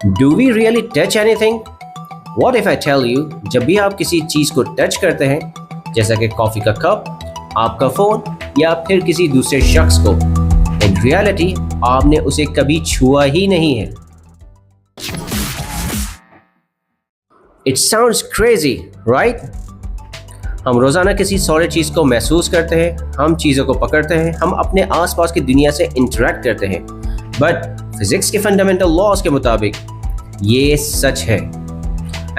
Do we really touch anything? What if I tell you, जब भी आप किसी चीज़ को टच करते हैं, जैसा कि कॉफ़ी का कप, आपका फ़ोन या फिर किसी दूसरे शख्स को, in reality आपने उसे कभी छुआ ही नहीं है। It sounds crazy, right? हम रोज़ाना किसी सॉलिड चीज़ को महसूस करते हैं, हम चीज़ों को पकड़ते हैं, हम अपने आसपास की दुनिया से इंटरेक्ट करते हैं, बट फिजिक्स के फंडामेंटल लॉज के मुताबिक ये सच है।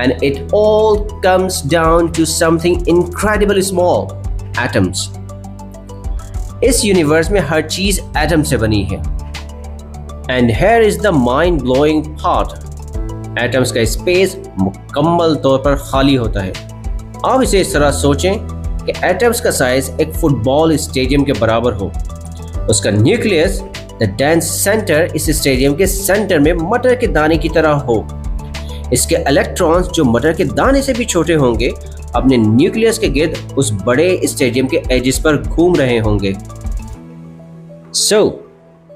And it all comes down to something incredibly small, atoms. इस यूनिवर्स में हर चीज़ एटम से बनी है। And here is the mind-blowing part. Atoms का स्पेस मुकम्मल तौर पर खाली होता है। आप इसे इस तरह सोचें कि एटम्स का साइज एक फुटबॉल स्टेडियम के बराबर हो। उसका न्यूक्लियस, द डेंस सेंटर, इस स्टेडियम के सेंटर में मटर के दाने की तरह हो। इसके इलेक्ट्रॉन्स, जो मटर के दाने से भी छोटे होंगे, अपने न्यूक्लियस के गिर्द उस बड़े स्टेडियम के एजेस पर घूम रहे होंगे।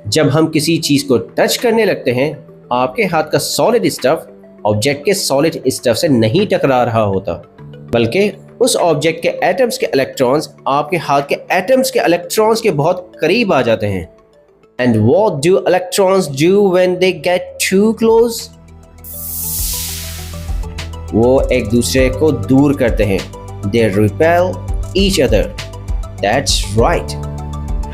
जब हम किसी चीज़ को टच करने लगते हैं, आपके हाथ का सॉलिड स्टफ ऑब्जेक्ट के सॉलिड स्टफ से नहीं टकरा रहा होता, बल्कि उस ऑब्जेक्ट के एटम्स के इलेक्ट्रॉन्स आपके हाथ के एटम्स के इलेक्ट्रॉन्स के बहुत करीब आ जाते हैं। And what do electrons do when they get too close? वो एक दूसरे को दूर करते हैं। They repel each other. That's right.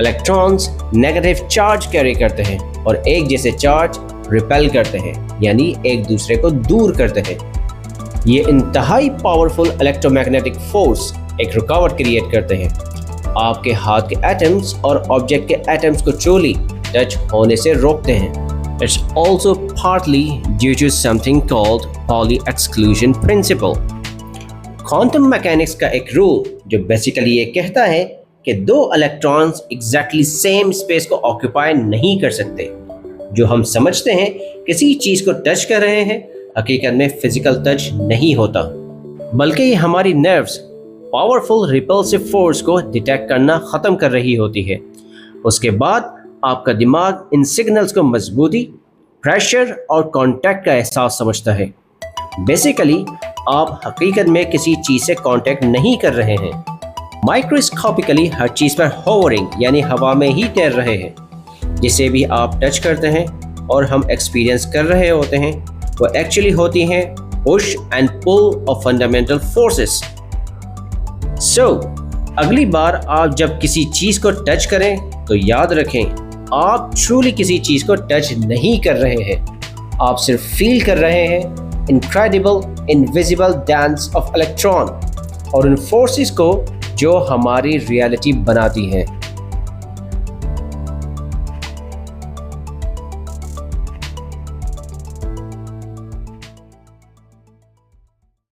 Electrons negative charge carry करते हैं और एक जैसे चार्ज रिपेल करते हैं, यानी एक दूसरे को दूर करते हैं। ये इंतहाई पावरफुल इलेक्ट्रोमैग्नेटिक फोर्स एक रुकावट क्रिएट करते हैं, आपके हाथ के एटम्स और ऑब्जेक्ट के एटम्स को ट्रूली टच होने से रोकते हैं। It's also partly due to something called Pauli exclusion principle. Quantum mechanics का एक रूल जो बेसिकली ये कहता है कि दो इलेक्ट्रॉन्स एग्जैक्टली सेम स्पेस को ऑक्यूपाई नहीं कर सकते। जो हम समझते हैं किसी चीज़ को टच कर रहे हैं, हकीकत में फिजिकल टच नहीं होता, बल्कि ये हमारी नर्व्स पावरफुल रिपल्सिव फोर्स को डिटेक्ट करना ख़त्म कर रही होती है। उसके बाद आपका दिमाग इन सिग्नल्स को मजबूती, प्रेशर और कांटेक्ट का एहसास समझता है। बेसिकली आप हकीकत में किसी चीज़ से कांटेक्ट नहीं कर रहे हैं, माइक्रोस्कोपिकली हर चीज़ पर होवरिंग यानी हवा में ही तैर रहे हैं। जिसे भी आप टच करते हैं और हम एक्सपीरियंस कर रहे होते हैं, वो एक्चुअली होती हैं push and pull of fundamental forces. अगली बार आप जब किसी चीज़ को टच करें तो याद रखें, आप ट्रूली किसी चीज़ को टच नहीं कर रहे हैं, आप सिर्फ फील कर रहे हैं incredible invisible dance of electron और उन फोर्सेस को जो हमारी रियलिटी बनाती हैं।